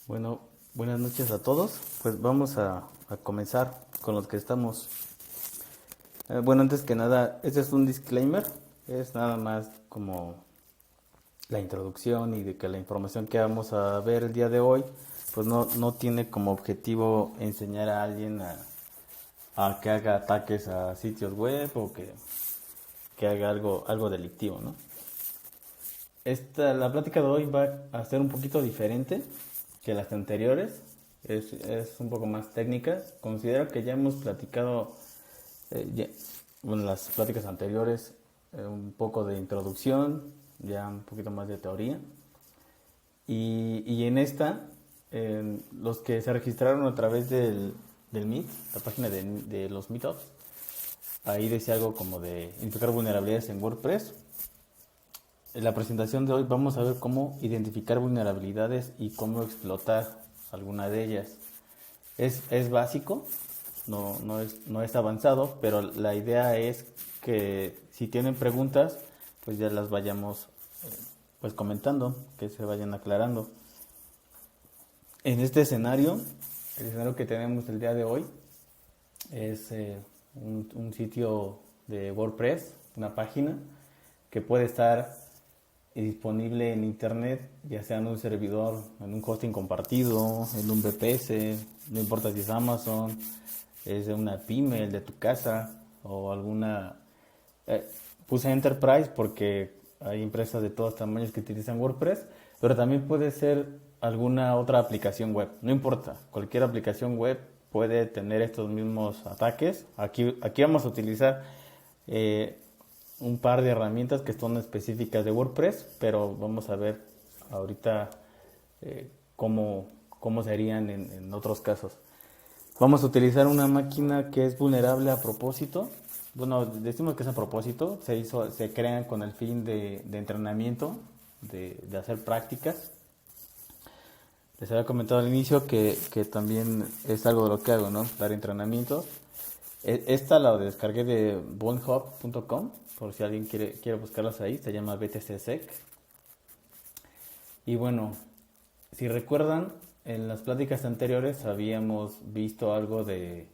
Bueno, buenas noches a todos. Pues vamos a comenzar con los que estamos. Bueno, antes que nada, este es un disclaimer. Es nada más como la introducción y de que la información que vamos a ver el día de hoy, pues no tiene como objetivo enseñar a alguien a que haga ataques a sitios web o que haga algo delictivo, ¿no? La plática de hoy va a ser un poquito diferente que las anteriores. Es un poco más técnica. Considero que ya hemos platicado, bueno, en las pláticas anteriores, un poco de introducción, ya un poquito más de teoría. Y en esta, los que se registraron a través del Meet, la página de los Meetups, ahí decía algo como de identificar vulnerabilidades en WordPress. En la presentación de hoy vamos a ver cómo identificar vulnerabilidades y cómo explotar alguna de ellas. Es básico, no es avanzado, pero la idea es que si tienen preguntas, pues ya las vayamos pues comentando, que se vayan aclarando. En este escenario, el escenario que tenemos el día de hoy es un sitio de WordPress, una página que puede estar disponible en internet, ya sea en un servidor, en un hosting compartido, en un VPS, no importa si es Amazon, es de una pyme, el de tu casa o alguna... puse Enterprise porque hay empresas de todos tamaños que utilizan WordPress, pero también puede ser alguna otra aplicación web, no importa, cualquier aplicación web puede tener estos mismos ataques. Aquí vamos a utilizar un par de herramientas que son específicas de WordPress, pero vamos a ver ahorita cómo serían en otros casos. Vamos a utilizar una máquina que es vulnerable a propósito. Bueno, decimos que es a propósito, se crean con el fin de entrenamiento, de hacer prácticas. Les había comentado al inicio que también es algo de lo que hago, ¿no? Dar entrenamiento. Esta la descargué de bonhub.com, por si alguien quiere buscarlas ahí, se llama BTCSec. Y bueno, si recuerdan, en las pláticas anteriores habíamos visto algo de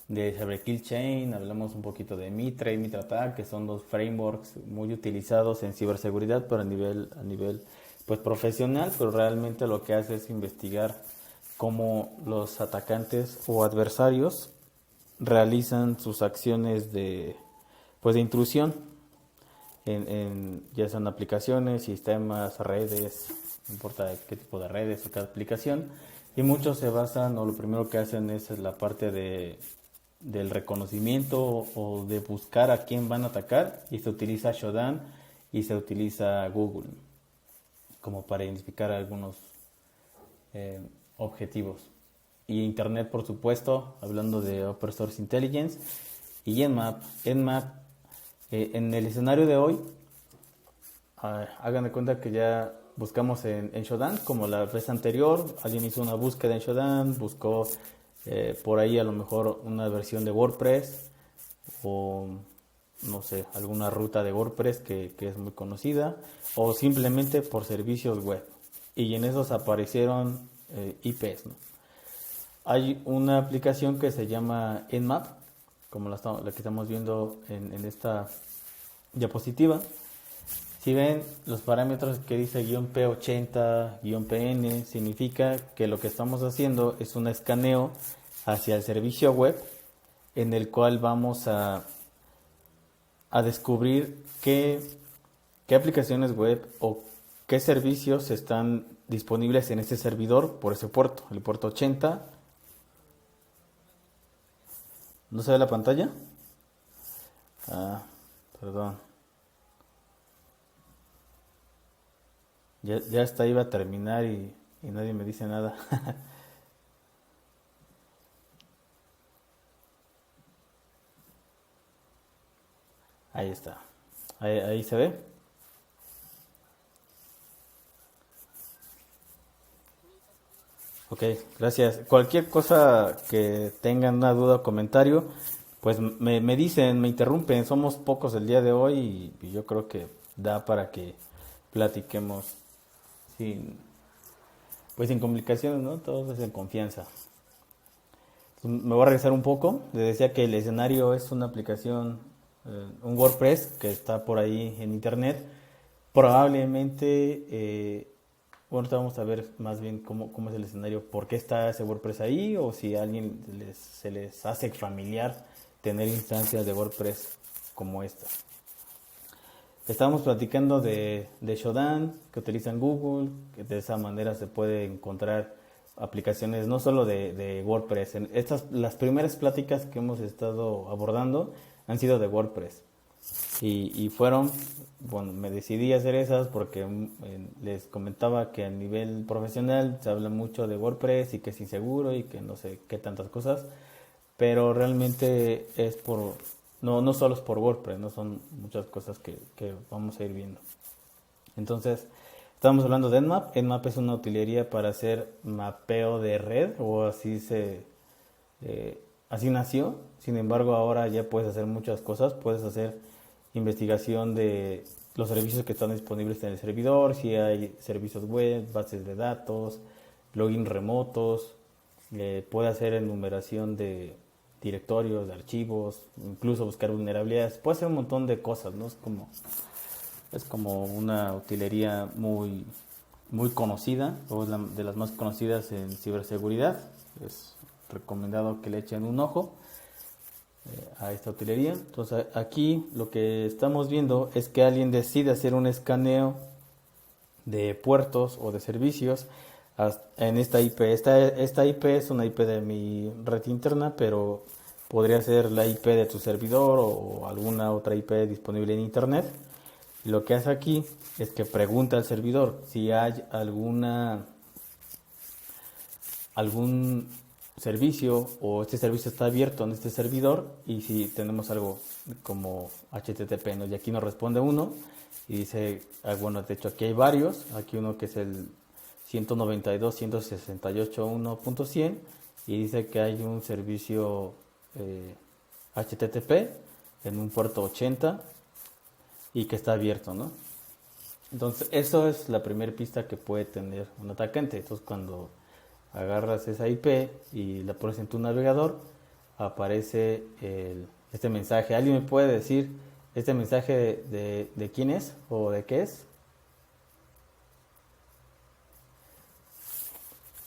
Cyberkill Chain, hablamos un poquito de Mitra y MitraTag, que son dos frameworks muy utilizados en ciberseguridad, pero a nivel pues profesional, pero realmente lo que hace es investigar cómo los atacantes o adversarios realizan sus acciones pues de intrusión ya sean aplicaciones, sistemas, redes, no importa qué tipo de redes o cada aplicación. Y muchos se basan, o lo primero que hacen es la parte del reconocimiento o de buscar a quién van a atacar, y se utiliza Shodan y se utiliza Google como para identificar algunos objetivos. Y Internet, por supuesto, hablando de Open Source Intelligence y Nmap. En el escenario de hoy, hagan de cuenta que ya buscamos en Shodan, como la vez anterior, alguien hizo una búsqueda en Shodan, buscó por ahí a lo mejor una versión de WordPress o no sé, alguna ruta de WordPress que es muy conocida, o simplemente por servicios web. Y en esos aparecieron IPs, ¿no? Hay una aplicación que se llama Nmap, como la que estamos viendo en esta diapositiva. Si ven los parámetros que dice "-p80", "-pn", significa que lo que estamos haciendo es un escaneo hacia el servicio web, en el cual vamos a descubrir qué aplicaciones web o qué servicios están disponibles en este servidor por ese puerto, el puerto 80. ¿No se ve la pantalla? Perdón. Ya hasta iba a terminar y nadie me dice nada. Ahí está. Ahí se ve. Ok, gracias. Cualquier cosa que tengan una duda o comentario, pues me dicen, me interrumpen. Somos pocos el día de hoy y yo creo que da para que platiquemos sin, pues sin complicaciones, ¿no? Todo es en confianza. Me voy a regresar un poco. Les decía que el escenario es una aplicación, un WordPress que está por ahí en internet. Probablemente, bueno, ahorita vamos a ver más bien cómo es el escenario, por qué está ese WordPress ahí, o si a alguien se les hace familiar tener instancias de WordPress como esta. Estábamos platicando de Shodan, que utilizan Google, que de esa manera se puede encontrar aplicaciones no solo de WordPress. Las primeras pláticas que hemos estado abordando han sido de WordPress. Y fueron, bueno, me decidí a hacer esas porque les comentaba que a nivel profesional se habla mucho de WordPress y que es inseguro y que no sé qué tantas cosas, pero realmente es no solo es por WordPress, no son muchas cosas que vamos a ir viendo. Entonces, estamos hablando de Nmap. Nmap es una utilería para hacer mapeo de red, o así nació. Sin embargo, ahora ya puedes hacer muchas cosas. Puedes hacer investigación de los servicios que están disponibles en el servidor, si hay servicios web, bases de datos, login remotos. Puede hacer enumeración de directorios, de archivos, incluso buscar vulnerabilidades. Puede hacer un montón de cosas, ¿no? Es como una utilería muy conocida, o de las más conocidas en ciberseguridad. Es recomendado que le echen un ojo a esta utilería. Entonces aquí lo que estamos viendo es que alguien decide hacer un escaneo de puertos o de servicios en esta IP. Esta IP es una IP de mi red interna, pero podría ser la IP de tu servidor o alguna otra IP disponible en internet. Y lo que hace aquí es que pregunta al servidor si hay algún servicio, o este servicio está abierto en este servidor, y si tenemos algo como HTTP, ¿no? Y aquí nos responde uno y dice, bueno, de hecho aquí hay varios. Aquí uno que es el 192.168.1.100 y dice que hay un servicio HTTP en un puerto 80 y que está abierto, ¿no? Entonces, eso es la primera pista que puede tener un atacante. Entonces, cuando agarras esa IP y la pones en tu navegador, aparece este mensaje. ¿Alguien me puede decir este mensaje de quién es o de qué es?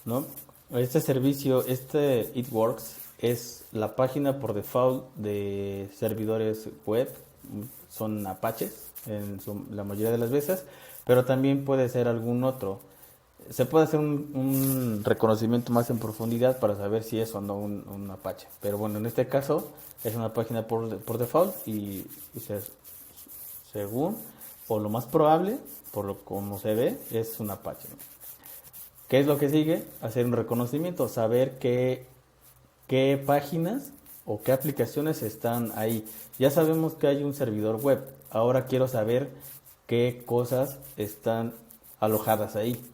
¿No? Este servicio, It Works, es la página por default de servidores web. Son apaches la mayoría de las veces, pero también puede ser algún otro. Se puede hacer un reconocimiento más en profundidad para saber si es o no un apache. Pero bueno, en este caso es una página por default y según, o lo más probable, por lo como se ve, es un apache, ¿no? ¿Qué es lo que sigue? Hacer un reconocimiento, saber qué páginas o qué aplicaciones están ahí. Ya sabemos que hay un servidor web. Ahora quiero saber qué cosas están alojadas ahí.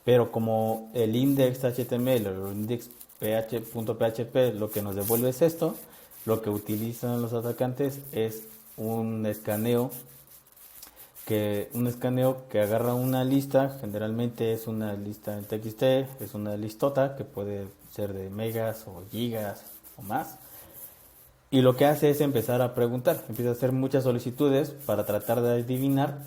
Pero como el index.html o el index.php lo que nos devuelve es esto, lo que utilizan los atacantes es un escaneo que agarra una lista. Generalmente es una lista en TXT, es una listota que puede ser de megas o gigas o más. Y lo que hace es empezar a preguntar, empieza a hacer muchas solicitudes para tratar de adivinar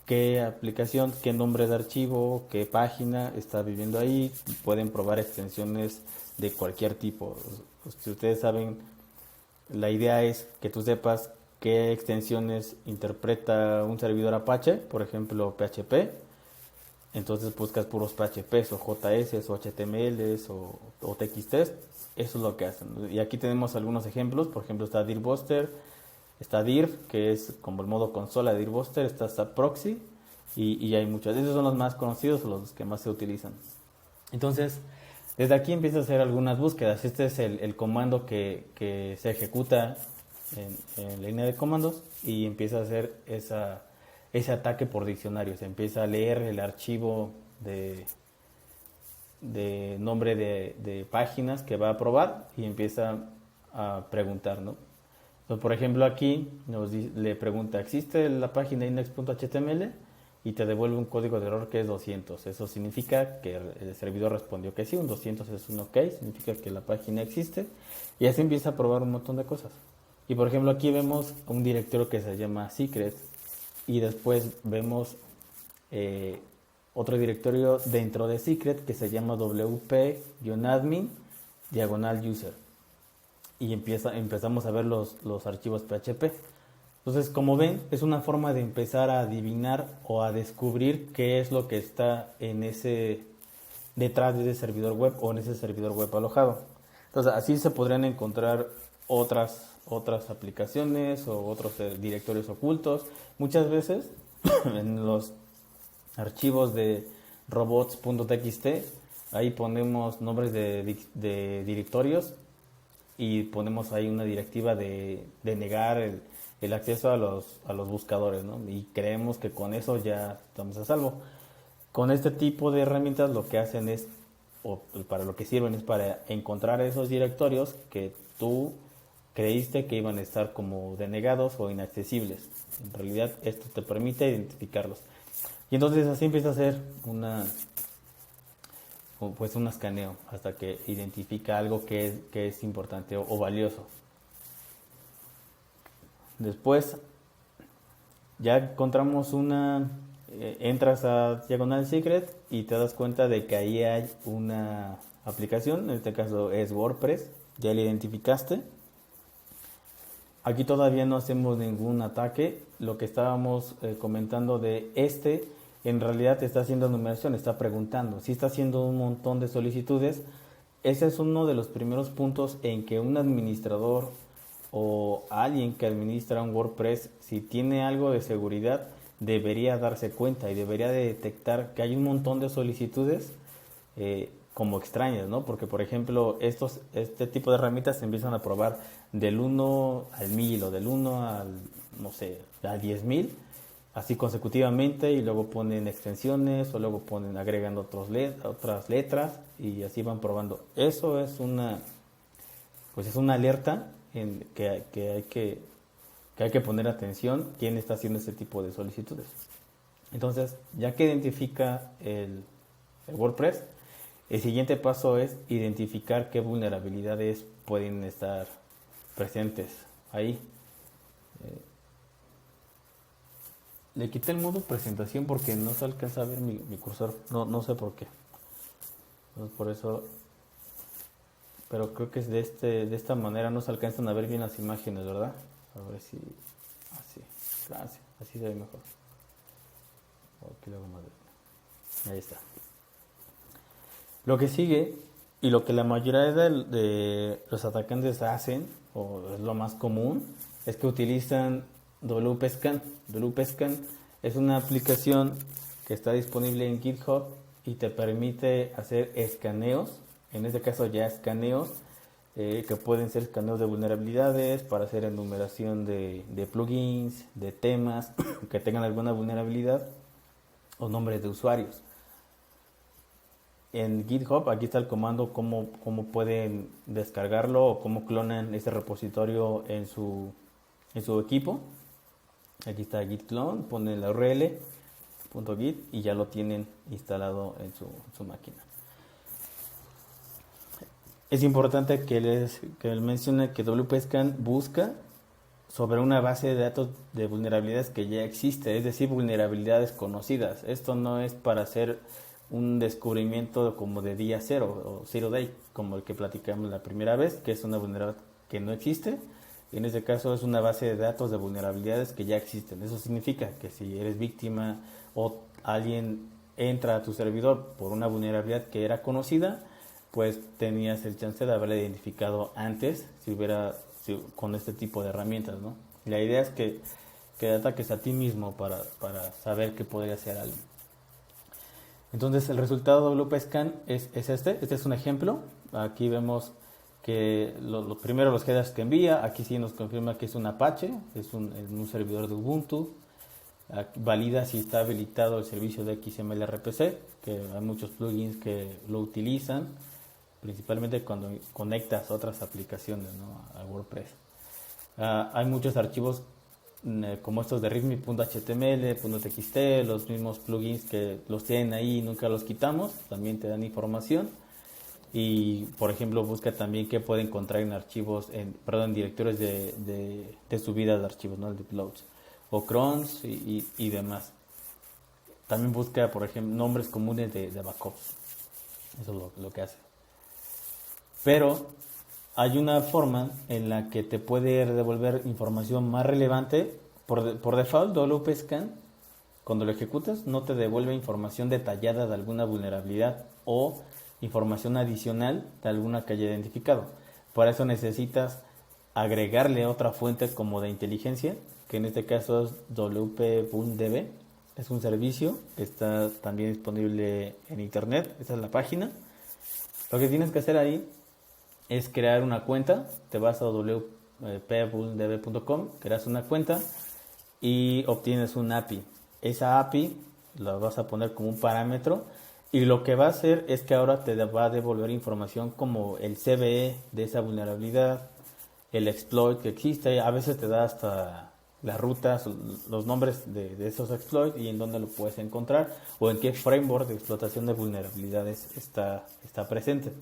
qué aplicación, qué nombre de archivo, qué página está viviendo ahí. Pueden probar extensiones de cualquier tipo. Si ustedes saben, la idea es que tú sepas qué extensiones interpreta un servidor Apache, por ejemplo PHP. Entonces buscas puros PHPs o JS o HTMLs o TXTs. Eso es lo que hacen. Y aquí tenemos algunos ejemplos. Por ejemplo, está Dirbuster, está Dir, que es como el modo consola de Dirbuster, está Subproxy y hay muchos. Esos son los más conocidos o los que más se utilizan. Entonces, desde aquí empieza a hacer algunas búsquedas. Este es el comando que se ejecuta en línea de comandos y empieza a hacer ese ataque por diccionario. Se empieza a leer el archivo de nombre de páginas que va a probar y empieza a preguntar, ¿no? Entonces, por ejemplo, aquí le pregunta, ¿existe la página index.html? y te devuelve un código de error que es 200. Eso significa que el servidor respondió que sí, un 200 es un ok, significa que la página existe, y así empieza a probar un montón de cosas. Y por ejemplo aquí vemos un directorio que se llama secret, y después vemos otro directorio dentro de secret que se llama wp-admin /user, y empezamos a ver los archivos PHP. Entonces, como ven, es una forma de empezar a adivinar o a descubrir qué es lo que está en detrás de ese servidor web o en ese servidor web alojado. Entonces, así se podrían encontrar otras aplicaciones o otros directorios ocultos. Muchas veces en los archivos de robots.txt, ahí ponemos nombres de directorios y ponemos ahí una directiva de negar el acceso a los buscadores, ¿no? Y creemos que con eso ya estamos a salvo. Con este tipo de herramientas lo que hacen es, o para lo que sirven es para encontrar esos directorios que tú creíste que iban a estar como denegados o inaccesibles. En realidad esto te permite identificarlos. Y entonces así empieza a hacer un escaneo hasta que identifica algo que es importante o valioso. Después ya encontramos entras a Diagonal Secret y te das cuenta de que ahí hay una aplicación, en este caso es WordPress, ya la identificaste. Aquí todavía no hacemos ningún ataque, lo que estábamos comentando de en realidad está haciendo numeración, está preguntando, si está haciendo un montón de solicitudes. Ese es uno de los primeros puntos en que un administrador o alguien que administra un WordPress, si tiene algo de seguridad, debería darse cuenta y debería de detectar que hay un montón de solicitudes como extrañas, ¿no? Porque, por ejemplo, este tipo de herramientas se empiezan a probar del 1 al 1000 o del 1 al, no sé, a 10,000, así consecutivamente, y luego ponen extensiones o luego agregan otras letras y así van probando. Eso es es una alerta que hay que poner atención quién está haciendo ese tipo de solicitudes. Entonces, ya que identifica el WordPress, el siguiente paso es identificar qué vulnerabilidades pueden estar presentes ahí. Le quité el modo presentación porque no se alcanza a ver mi cursor. No sé por qué. Entonces, por eso. Pero creo que es de esta manera no se alcanzan a ver bien las imágenes, ¿verdad? A ver si. Así. Gracias. Así se ve mejor. Aquí lo hago más grande. Ahí está. Lo que sigue, y lo que la mayoría de los atacantes hacen, o es lo más común, es que utilizan WP-Scan. WP-Scan es una aplicación que está disponible en GitHub y te permite hacer escaneos, en este caso ya escaneos, que pueden ser escaneos de vulnerabilidades para hacer enumeración de plugins, de temas que tengan alguna vulnerabilidad o nombres de usuarios. En GitHub, aquí está el comando cómo pueden descargarlo o cómo clonan ese repositorio en su equipo. Aquí está git clone, ponen la URL .git y ya lo tienen instalado en su máquina. Es importante que les mencione que WP-Scan busca sobre una base de datos de vulnerabilidades que ya existe, es decir, vulnerabilidades conocidas. Esto no es para hacer un descubrimiento como de día cero o zero day, como el que platicamos la primera vez, que es una vulnerabilidad que no existe. En este caso es una base de datos de vulnerabilidades que ya existen. Eso significa que si eres víctima o alguien entra a tu servidor por una vulnerabilidad que era conocida, pues tenías el chance de haberla identificado antes con este tipo de herramientas, ¿no? La idea es que ataques a ti mismo para saber que podría ser algo. Entonces el resultado de WP-Scan es este es un ejemplo. Aquí vemos que primero los headers que envía, aquí sí nos confirma que es un Apache, es un servidor de Ubuntu. Valida si está habilitado el servicio de XMLRPC, que hay muchos plugins que lo utilizan, principalmente cuando conectas otras aplicaciones, ¿no?, a WordPress. Hay muchos archivos como estos de readme.html, .txt, los mismos plugins que los tienen ahí y nunca los quitamos, también te dan información. Y por ejemplo busca también qué puede encontrar en archivos, en directorios de subida de archivos, ¿no? El de uploads o crons y demás. También busca, por ejemplo, nombres comunes de backups. Eso es lo que hace. Pero hay una forma en la que te puede devolver información más relevante. Por default, WPScan, cuando lo ejecutas, no te devuelve información detallada de alguna vulnerabilidad o información adicional de alguna que haya identificado. Por eso necesitas agregarle otra fuente como de inteligencia, que en este caso es WP-VulnDB. Es un servicio que está también disponible en internet. Esa es la página. Lo que tienes que hacer ahí es crear una cuenta. Te vas a wp-vulndb.com, creas una cuenta y obtienes un API. Esa API la vas a poner como un parámetro y lo que va a hacer es que ahora te va a devolver información como el CVE de esa vulnerabilidad, el exploit que existe. A veces te da hasta las rutas, los nombres de esos exploits y en dónde lo puedes encontrar o en qué framework de explotación de vulnerabilidades está presente.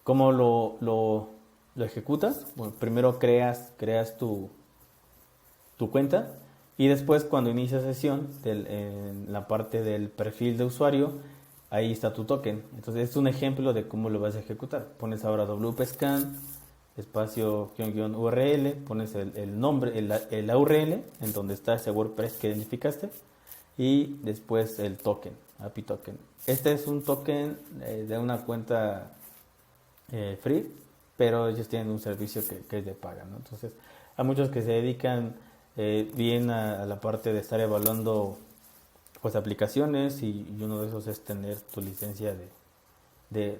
¿Cómo lo ejecutas? Bueno, primero creas tu cuenta y después cuando inicias sesión en la parte del perfil de usuario, ahí está tu token. Entonces es un ejemplo de cómo lo vas a ejecutar. Pones ahora wpscan espacio URL, pones el nombre, la URL en donde está ese WordPress que identificaste y después el token, API token. Este es un token de una cuenta free, pero ellos tienen un servicio que es de paga, ¿no? Entonces hay muchos que se dedican bien a la parte de estar evaluando pues aplicaciones y uno de esos es tener tu licencia de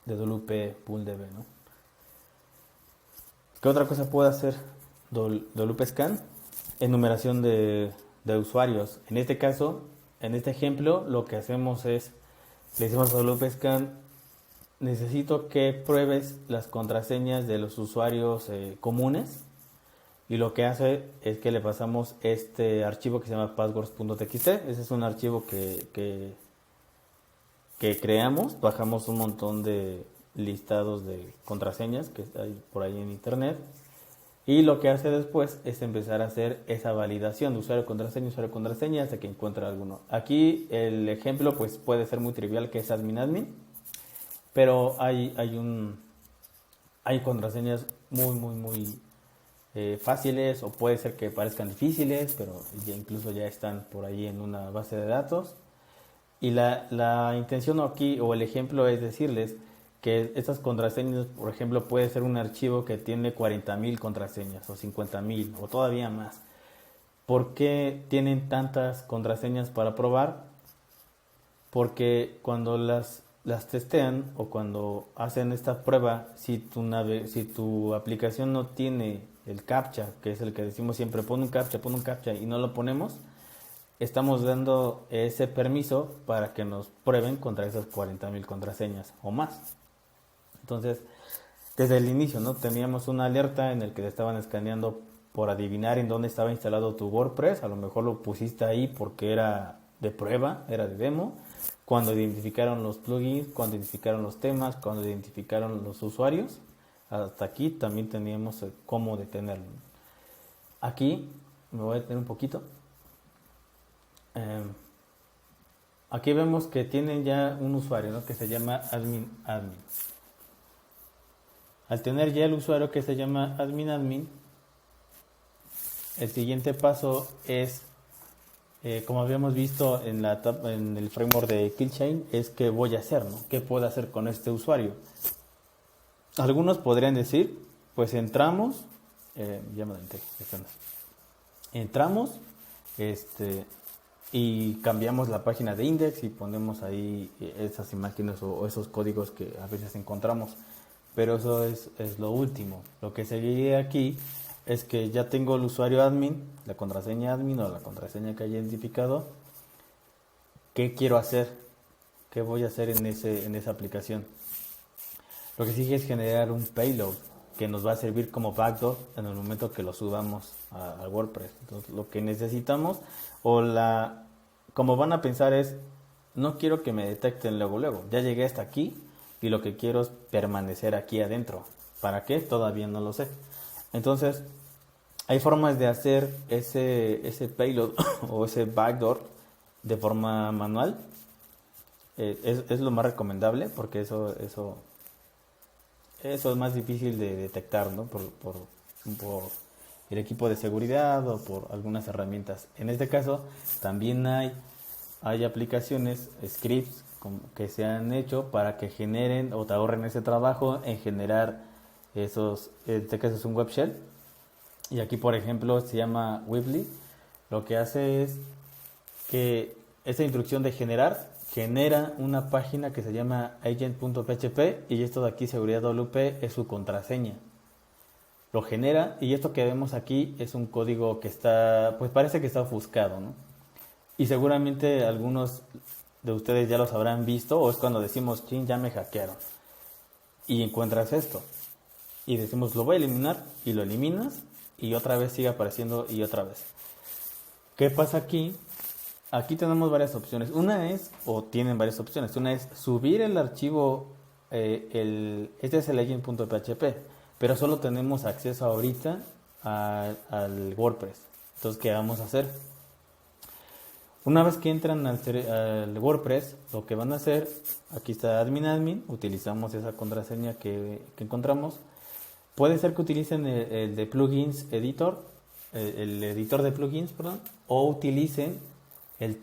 WP-VulnDB, ¿no? ¿Qué otra cosa puede hacer WPScan? Enumeración de usuarios. En este caso, en este ejemplo, lo que hacemos es, le decimos a WPScan, necesito que pruebes las contraseñas de los usuarios comunes, y lo que hace es que le pasamos este archivo que se llama passwords.txt. Ese es un archivo que creamos, bajamos un montón de listados de contraseñas que hay por ahí en internet y lo que hace después es empezar a hacer esa validación de usuario contraseña hasta que encuentra alguno. Aquí el ejemplo pues puede ser muy trivial, que es admin, pero hay contraseñas muy fáciles, o puede ser que parezcan difíciles, pero incluso ya están por ahí en una base de datos. Y la intención aquí, o el ejemplo, es decirles que estas contraseñas, por ejemplo, puede ser un archivo que tiene 40,000 contraseñas, o 50,000, o todavía más. ¿Por qué tienen tantas contraseñas para probar? Porque cuando las testean o cuando hacen esta prueba, si tu aplicación no tiene el captcha, que es el que decimos siempre, pon un captcha, y no lo ponemos, estamos dando ese permiso para que nos prueben contra esas 40,000 contraseñas o más. Entonces, desde el inicio, ¿no? Teníamos una alerta en el que te estaban escaneando por adivinar en dónde estaba instalado tu WordPress. A lo mejor lo pusiste ahí porque era de prueba, era de demo. Cuando identificaron los plugins, cuando identificaron los temas, cuando identificaron los usuarios, hasta aquí también teníamos cómo detenerlo. Aquí me voy a detener un poquito. Aquí vemos que tienen ya un usuario, ¿no? Que se llama admin. Al tener ya el usuario que se llama admin, el siguiente paso es, como habíamos visto en el framework de Killchain, es qué voy a hacer, ¿no? ¿Qué puedo hacer con este usuario? Algunos podrían decir, pues entramos, ya me adelanté, entramos, y cambiamos la página de index y ponemos ahí esas imágenes o esos códigos que a veces encontramos, pero eso es lo último. Lo que seguiría aquí es que ya tengo el usuario admin, la contraseña admin o la contraseña que haya identificado. ¿Qué quiero hacer? ¿Qué voy a hacer en esa aplicación? Lo que sigue es generar un payload. que nos va a servir como backdoor en el momento que lo subamos al WordPress. Entonces, lo que necesitamos como van a pensar es, no quiero que me detecten luego, ya llegué hasta aquí y lo que quiero es permanecer aquí adentro. ¿Para qué? Todavía no lo sé. Entonces, hay formas de hacer ese payload o ese backdoor de forma manual. Es lo más recomendable porque eso es más difícil de detectar, ¿no? Por el equipo de seguridad o por algunas herramientas. En este caso, también hay aplicaciones, scripts que se han hecho para que generen o te ahorren ese trabajo en generar en este caso es un web shell. Y aquí, por ejemplo, se llama Weebly. Lo que hace es que esta instrucción de genera una página que se llama agent.php y esto de aquí, seguridad WP, es su contraseña. Lo genera y esto que vemos aquí es un código que pues parece que está ofuscado, ¿no? Y seguramente algunos de ustedes ya los habrán visto o es cuando decimos, chin, ya me hackearon. Y encuentras esto. Y decimos, lo voy a eliminar y lo eliminas y otra vez sigue apareciendo y otra vez. ¿Qué pasa aquí? Aquí tenemos varias opciones. Tienen varias opciones. Una es subir el archivo, este es el agent.php, pero solo tenemos acceso ahorita al WordPress. Entonces, ¿qué vamos a hacer? Una vez que entran al WordPress, lo que van a hacer, aquí está admin, utilizamos esa contraseña que encontramos. Puede ser que utilicen el de plugins editor, el editor de plugins, perdón, o utilicen el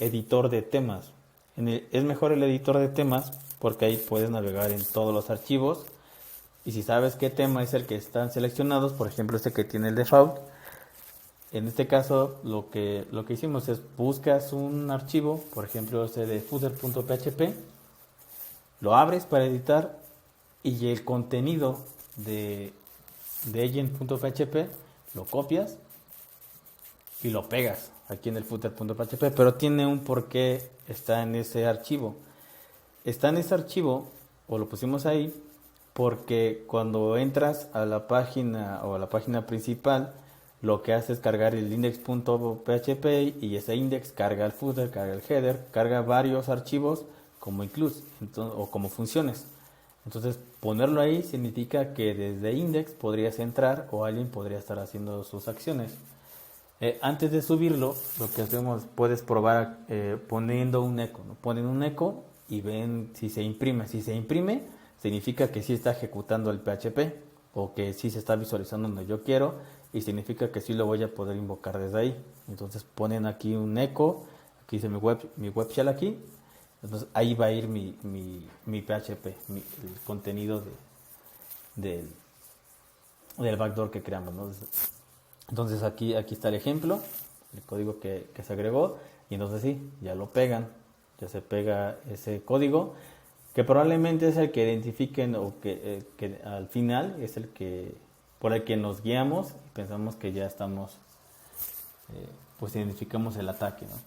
editor de temas. Es mejor el editor de temas porque ahí puedes navegar en todos los archivos y si sabes qué tema es el que están seleccionados, por ejemplo este que tiene el default, en este caso lo que hicimos es buscas un archivo, por ejemplo este de footer.php, lo abres para editar y el contenido de agent.php lo copias y lo pegas aquí en el footer.php, pero tiene un porqué está en ese archivo. Está en ese archivo, o lo pusimos ahí, porque cuando entras a la página o a la página principal, lo que hace es cargar el index.php y ese index carga el footer, carga el header, carga varios archivos como includes o como funciones. Entonces, ponerlo ahí significa que desde index podrías entrar o alguien podría estar haciendo sus acciones. Antes de subirlo, lo que hacemos, puedes probar poniendo un eco, ¿no? Ponen un eco y ven si se imprime. Si se imprime, significa que sí está ejecutando el PHP o que sí se está visualizando donde yo quiero y significa que sí lo voy a poder invocar desde ahí. Entonces ponen aquí un eco, aquí dice mi web shell aquí. Entonces ahí va a ir mi PHP, el contenido del backdoor que creamos, ¿no? Entonces aquí está el ejemplo, el código que se agregó y entonces sí, ya lo pegan, ya se pega ese código que probablemente es el que identifiquen o que al final es por el que nos guiamos y pensamos que ya estamos, pues identificamos el ataque, ¿no?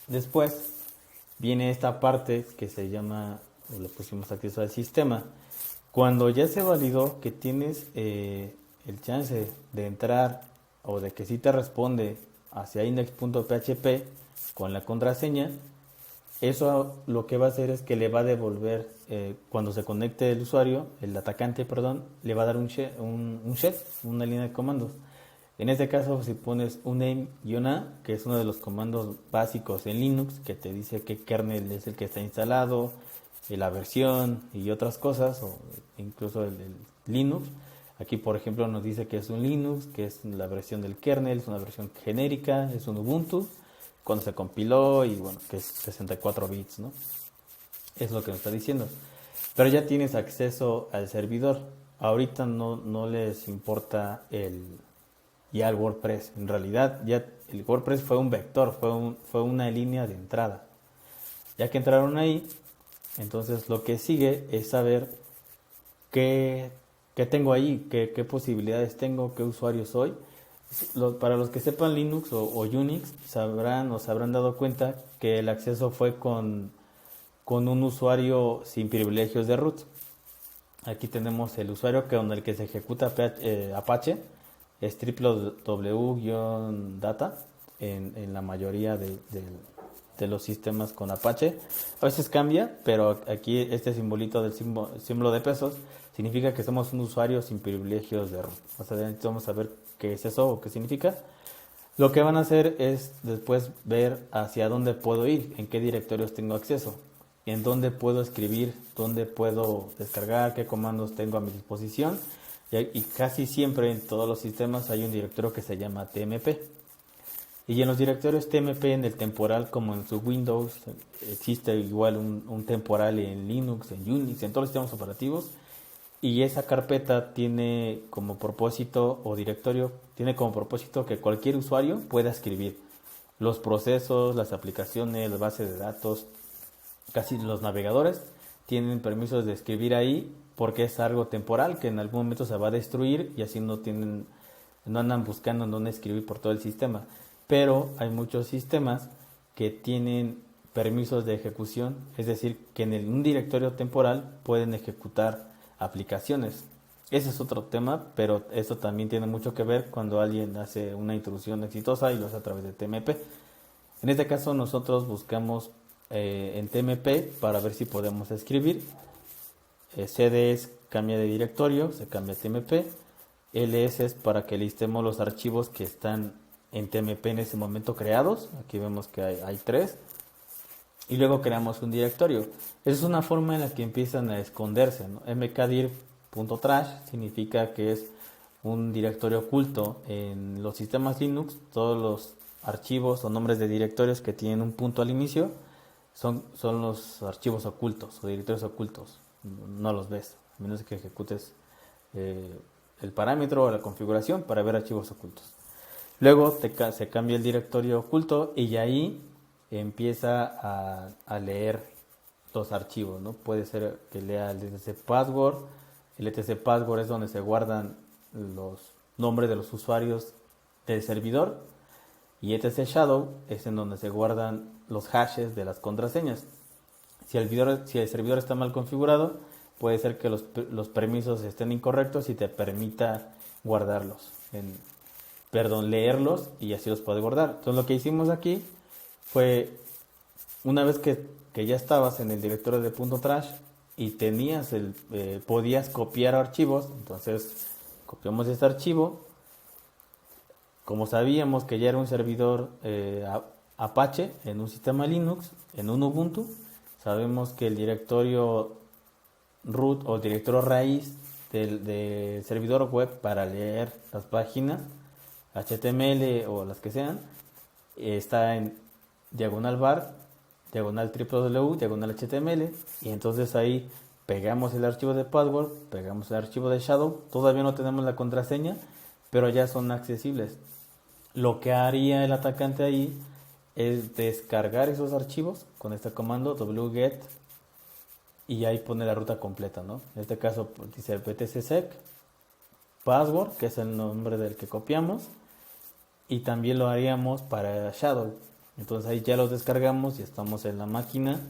Después viene esta parte que se llama, o le pusimos acceso al sistema. Cuando ya se validó que tienes el chance de entrar o de que sí te responde hacia index.php con la contraseña, eso lo que va a hacer es que le va a devolver, cuando se conecte el usuario, el atacante, perdón, le va a dar un shell, una línea de comandos. En este caso, si pones un name-a, que es uno de los comandos básicos en Linux, que te dice qué kernel es el que está instalado, la versión y otras cosas, o incluso el Linux. Aquí, por ejemplo, nos dice que es un Linux, que es la versión del kernel, es una versión genérica, es un Ubuntu, cuando se compiló y bueno, que es 64 bits, ¿no? Es lo que nos está diciendo. Pero ya tienes acceso al servidor. Ahorita no les importa el WordPress. En realidad ya el WordPress fue un vector, fue una línea de entrada. Ya que entraron ahí, entonces lo que sigue es saber qué tengo ahí, qué posibilidades tengo, qué usuario soy. Para los que sepan Linux o Unix, se habrán dado cuenta que el acceso fue con un usuario sin privilegios de root. Aquí tenemos el usuario con el que se ejecuta Apache, es www-data en la mayoría de los sistemas con Apache. A veces cambia, pero aquí este simbolito del símbolo de pesos significa que somos un usuario sin privilegios de root. Más adelante vamos a ver qué es eso o qué significa. Lo que van a hacer es después ver hacia dónde puedo ir, en qué directorios tengo acceso, en dónde puedo escribir, dónde puedo descargar, qué comandos tengo a mi disposición. Y casi siempre en todos los sistemas hay un directorio que se llama TMP. Y en los directorios TMP, en el temporal, como en su Windows, existe igual un temporal en Linux, en Unix, en todos los sistemas operativos. Y esa carpeta tiene como propósito, o directorio, tiene como propósito que cualquier usuario pueda escribir los procesos, las aplicaciones, las bases de datos, casi los navegadores tienen permisos de escribir ahí porque es algo temporal que en algún momento se va a destruir y así no andan buscando en dónde escribir por todo el sistema. Pero hay muchos sistemas que tienen permisos de ejecución, es decir, que en un directorio temporal pueden ejecutar aplicaciones. Ese es otro tema, pero eso también tiene mucho que ver cuando alguien hace una intrusión exitosa y lo hace a través de TMP. En este caso nosotros buscamos en TMP para ver si podemos escribir. CD es cambia de directorio, se cambia a TMP. LS es para que listemos los archivos que están en TMP en ese momento creados. Aquí vemos que hay 3. Y luego creamos un directorio. Esa es una forma en la que empiezan a esconderse, ¿no? mkdir.trash significa que es un directorio oculto. En los sistemas Linux, todos los archivos o nombres de directorios que tienen un punto al inicio son los archivos ocultos o directorios ocultos. No los ves, a menos que ejecutes el parámetro o la configuración para ver archivos ocultos. Luego se cambia el directorio oculto y ahí empieza a leer los archivos, ¿no? Puede ser que lea el etc password. El etc password es donde se guardan los nombres de los usuarios del servidor, y etc shadow es en donde se guardan los hashes de las contraseñas. Si el servidor está mal configurado, puede ser que los permisos estén incorrectos y te permita guardarlos, leerlos, y así los puedes guardar. Entonces lo que hicimos aquí fue, una vez que ya estabas en el directorio de .trash y podías copiar archivos, entonces copiamos este archivo. Como sabíamos que ya era un servidor Apache en un sistema Linux, en un Ubuntu, sabemos que el directorio root o el directorio raíz del servidor web para leer las páginas HTML o las que sean está en diagonal bar, diagonal www, diagonal HTML, y entonces ahí pegamos el archivo de password, pegamos el archivo de shadow. Todavía no tenemos la contraseña, pero ya son accesibles. Lo que haría el atacante ahí es descargar esos archivos con este comando wget y ahí pone la ruta completa, ¿no? En este caso dice btcsec password, que es el nombre del que copiamos, y también lo haríamos para shadow. Entonces ahí ya los descargamos y estamos en la máquina.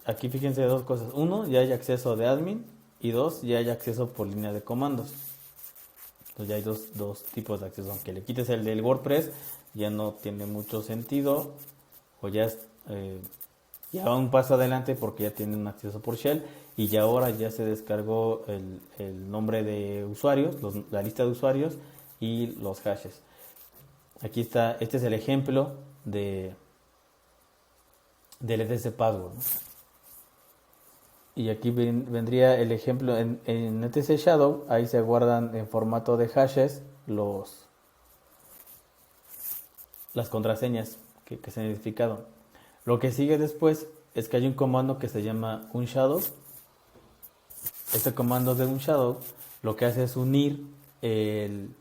Aquí fíjense dos cosas: uno, ya hay acceso de admin, y dos, ya hay acceso por línea de comandos. Entonces ya hay dos tipos de acceso. Aunque le quites el del WordPress, ya no tiene mucho sentido, o ya va un paso adelante porque ya tiene un acceso por shell, y ya ahora ya se descargó el nombre de usuarios, la lista de usuarios y los hashes. Aquí está, este es el ejemplo del etc password, ¿no? Y aquí vendría el ejemplo en etc shadow. Ahí se guardan en formato de hashes las contraseñas que se han identificado. Lo que sigue después es que hay un comando que se llama unshadow. Este comando de unshadow lo que hace es unir el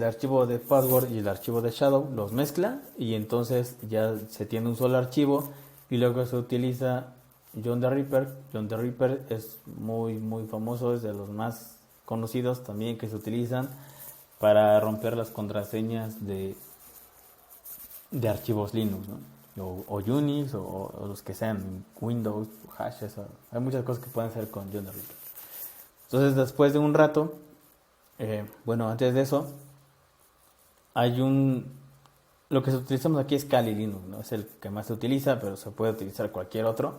archivo de password y el archivo de shadow, los mezcla, y entonces ya se tiene un solo archivo. Y luego se utiliza John the Ripper. John the Ripper es muy famoso, es de los más conocidos también, que se utilizan para romper las contraseñas de archivos Linux, ¿no? o Unix o los que sean Windows, hashes, hay muchas cosas que pueden hacer con John the Ripper. Entonces después de un rato, antes de eso, lo que utilizamos aquí es Kali Linux, ¿no? Es el que más se utiliza, pero se puede utilizar cualquier otro.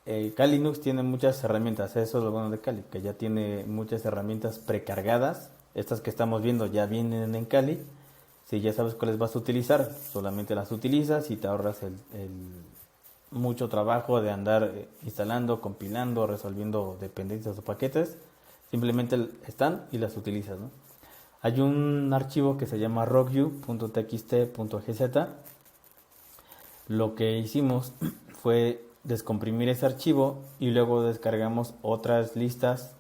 Kali Linux tiene muchas herramientas, eso es lo bueno de Kali, que ya tiene muchas herramientas precargadas. Estas que estamos viendo ya vienen en Kali. Si ya sabes cuáles vas a utilizar, solamente las utilizas y te ahorras mucho trabajo de andar instalando, compilando, resolviendo dependencias o paquetes. Simplemente están y las utilizas, ¿no? Hay un archivo que se llama rockview.txt.gz. Lo que hicimos fue descomprimir ese archivo y luego descargamos otras listas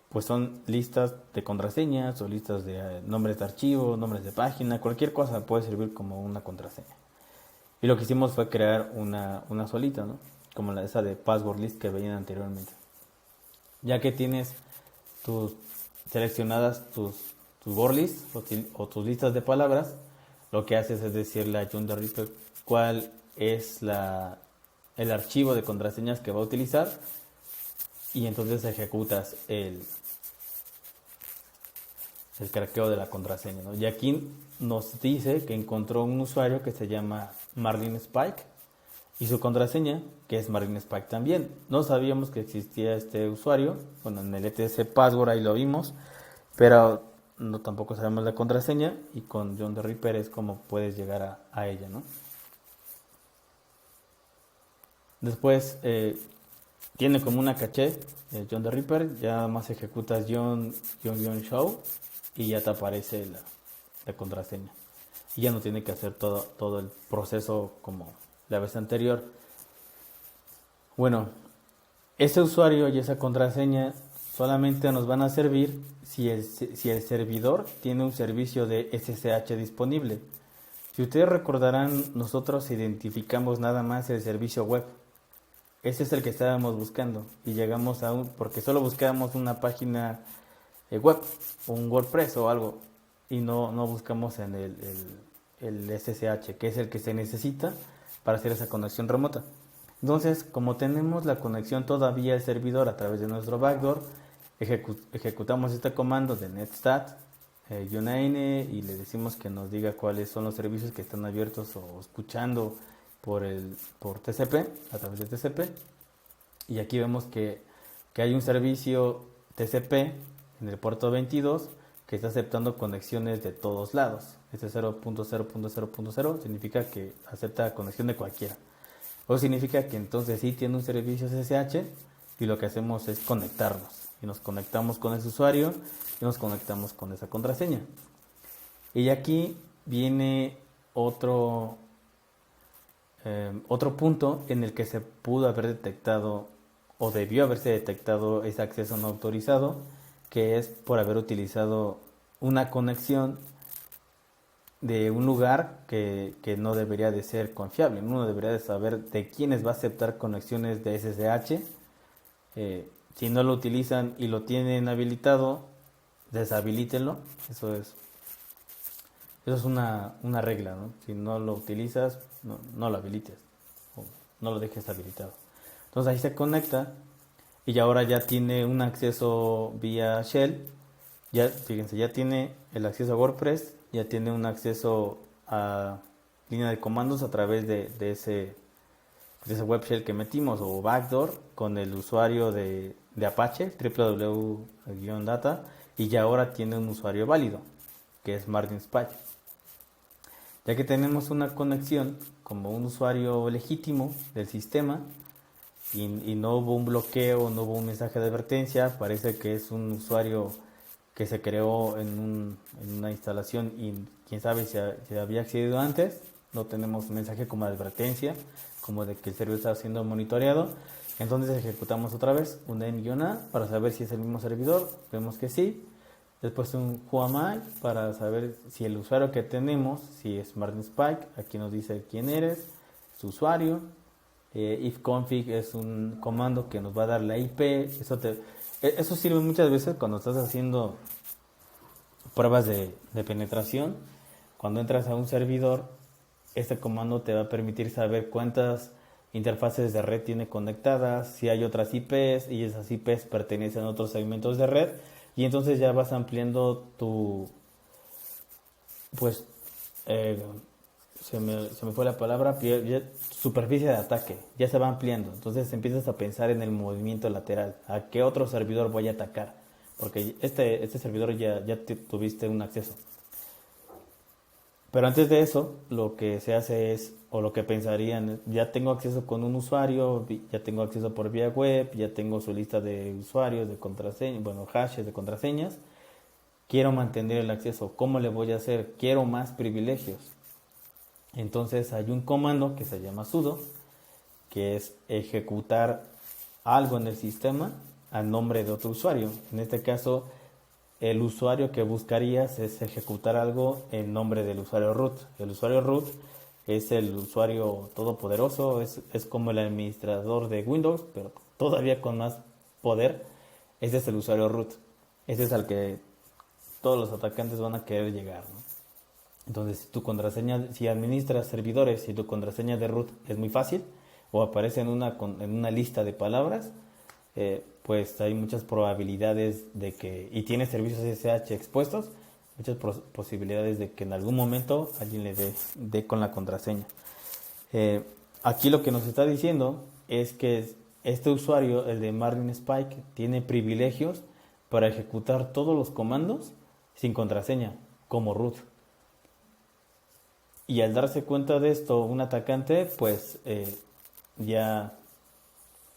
pues son listas de contraseñas o listas de nombres de archivo, nombres de página, cualquier cosa puede servir como una contraseña. Y lo que hicimos fue crear una solita, ¿no? Como esa de password list que veían anteriormente. Ya que tienes seleccionadas tus word lists o tus listas de palabras, lo que haces es decirle a John the Ripper cuál es el archivo de contraseñas que va a utilizar y entonces ejecutas el craqueo de la contraseña, ¿no? Y aquí nos dice que encontró un usuario que se llama Marlin Spike y su contraseña que es Marlin Spike también. No sabíamos que existía este usuario, bueno, en el ETC Password ahí lo vimos, pero no tampoco sabemos la contraseña y con John the Ripper es como puedes llegar a ella, ¿no? Después tiene como una caché John the Ripper, ya más ejecutas John-show y ya te aparece la contraseña y ya no tiene que hacer todo el proceso como la vez anterior. Bueno, ese usuario y esa contraseña solamente nos van a servir si el servidor tiene un servicio de SSH disponible. Si ustedes recordarán, nosotros identificamos nada más el servicio web. Ese es el que estábamos buscando y llegamos porque solo buscábamos una página web, un WordPress o algo, y no buscamos en el SSH, que es el que se necesita para hacer esa conexión remota. Entonces, como tenemos la conexión todavía al servidor a través de nuestro backdoor, ejecutamos este comando de netstat -n y le decimos que nos diga cuáles son los servicios que están abiertos o escuchando por TCP, a través de TCP. Y aquí vemos que hay un servicio TCP en el puerto 22 que está aceptando conexiones de todos lados. Este 0.0.0.0 significa que acepta conexión de cualquiera. O significa que entonces sí tiene un servicio SSH y lo que hacemos es conectarnos. Y nos conectamos con ese usuario y nos conectamos con esa contraseña. Y aquí viene otro punto en el que se pudo haber detectado o debió haberse detectado ese acceso no autorizado, que es por haber utilizado una conexión de un lugar que no debería de ser confiable. Uno debería de saber de quiénes va a aceptar conexiones de SSH. Si no lo utilizan y lo tienen habilitado, deshabilítenlo. Eso es una regla, ¿no? Si no lo utilizas, no lo habilites o no lo dejes habilitado. Entonces ahí se conecta y ahora ya tiene un acceso vía shell. Ya, fíjense, ya tiene el acceso a WordPress, ya tiene un acceso a línea de comandos a través de ese web shell que metimos o backdoor con el usuario de Apache, www-data, y ya ahora tiene un usuario válido, que es Martin Spike. Ya que tenemos una conexión como un usuario legítimo del sistema y no hubo un bloqueo, no hubo un mensaje de advertencia, parece que es un usuario que se creó en una instalación y quién sabe si había accedido antes. No tenemos un mensaje como de advertencia, como de que el servidor está siendo monitoreado. Entonces ejecutamos otra vez un n-a para saber si es el mismo servidor. Vemos que sí. Después un whoami para saber si el usuario que tenemos, si es Martin Spike. Aquí nos dice quién eres, su usuario. Ifconfig es un comando que nos va a dar la IP. Eso sirve muchas veces cuando estás haciendo pruebas de penetración Cuando entras a un servidor, este comando te va a permitir saber cuántas interfaces de red tiene conectadas, si hay otras IPs y esas IPs pertenecen a otros segmentos de red, y entonces ya vas ampliando tu, pues, eh, se me fue la palabra, superficie de ataque, ya se va ampliando. Entonces empiezas a pensar en el movimiento lateral, a qué otro servidor voy a atacar, porque este servidor ya tuviste un acceso. Pero antes de eso, lo que se hace es, o lo que pensarían, ya tengo acceso con un usuario, ya tengo acceso por vía web, ya tengo su lista de usuarios, de contraseñas, bueno, hashes de contraseñas, quiero mantener el acceso, ¿cómo le voy a hacer? Quiero más privilegios. Entonces hay un comando que se llama sudo, que es ejecutar algo en el sistema a nombre de otro usuario. En este caso, el usuario que buscarías es ejecutar algo en nombre del usuario root. El usuario root es el usuario todopoderoso, es como el administrador de Windows, pero todavía con más poder. Ese es el usuario root. Ese es al que todos los atacantes van a querer llegar, ¿no? Entonces, si tu contraseña, si administras servidores y tu contraseña de root es muy fácil o aparece en una lista de palabras, pues hay muchas probabilidades de que, y tienes servicios SSH expuestos, muchas posibilidades de que en algún momento alguien le dé con la contraseña. Aquí lo que nos está diciendo es que este usuario, el de Marlin Spike, tiene privilegios para ejecutar todos los comandos sin contraseña, como root. Y al darse cuenta de esto, un atacante, pues ya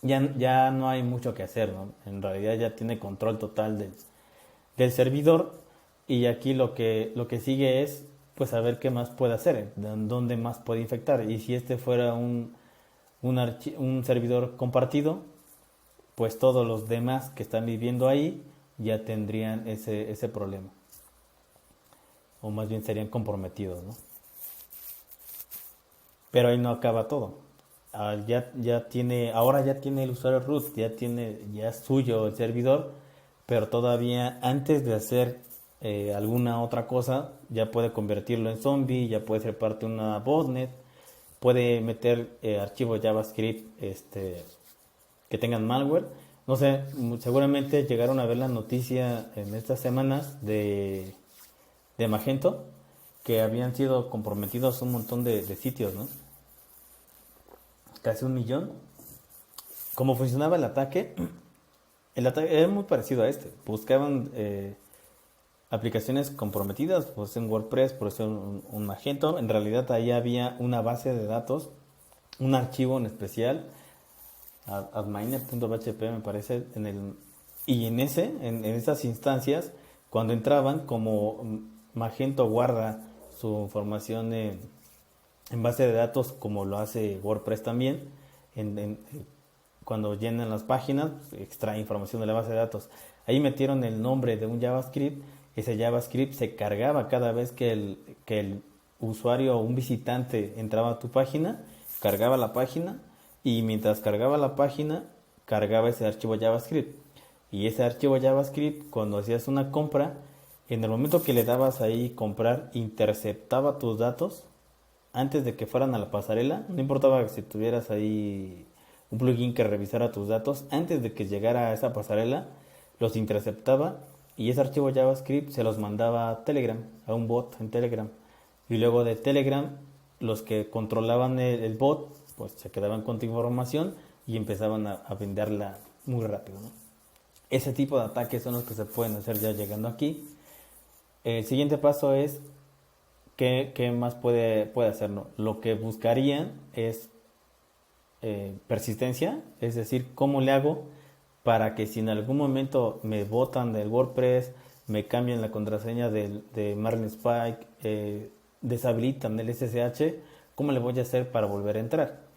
no hay mucho que hacer, ¿no? En realidad ya tiene control total del servidor, y aquí lo que sigue es pues saber qué más puede hacer, dónde más puede infectar. Y si este fuera un servidor compartido, pues todos los demás que están viviendo ahí ya tendrían ese problema, o más bien serían comprometidos, ¿no? Pero ahí no acaba todo. Ahora ya tiene el usuario root, ya es suyo el servidor, pero todavía antes de hacer alguna otra cosa, ya puede convertirlo en zombie, ya puede ser parte de una botnet, puede meter archivos JavaScript que tengan malware. No sé, seguramente llegaron a ver la noticia en estas semanas de Magento, que habían sido comprometidos un montón de sitios, ¿no? Casi 1 millón. ¿Cómo funcionaba el ataque? El ataque era muy parecido a este. Buscaban aplicaciones comprometidas, por ser un WordPress, por ser un Magento. En realidad ahí había una base de datos, un archivo en especial, adminer.php me parece, y en esas instancias, cuando entraban, como Magento guarda su información en base de datos, como lo hace WordPress también, cuando llenan las páginas, extrae información de la base de datos. Ahí metieron el nombre de un JavaScript. Ese JavaScript se cargaba cada vez que el usuario o un visitante entraba a tu página, cargaba la página, y mientras cargaba la página, cargaba ese archivo JavaScript. Y ese archivo JavaScript, cuando hacías una compra, en el momento que le dabas ahí comprar, interceptaba tus datos antes de que fueran a la pasarela. No importaba si tuvieras ahí un plugin que revisara tus datos, antes de que llegara a esa pasarela, los interceptaba, y ese archivo JavaScript se los mandaba a Telegram, a un bot en Telegram. Y luego de Telegram, los que controlaban el bot, pues se quedaban con tu información y empezaban a venderla muy rápido, ¿no? Ese tipo de ataques son los que se pueden hacer ya llegando aquí. El siguiente paso es ¿qué más puede hacer, ¿no? Lo que buscarían es persistencia, es decir, ¿cómo le hago para que si en algún momento me botan del WordPress, me cambian la contraseña de Marlin Spike, deshabilitan el SSH, ¿cómo le voy a hacer para volver a entrar?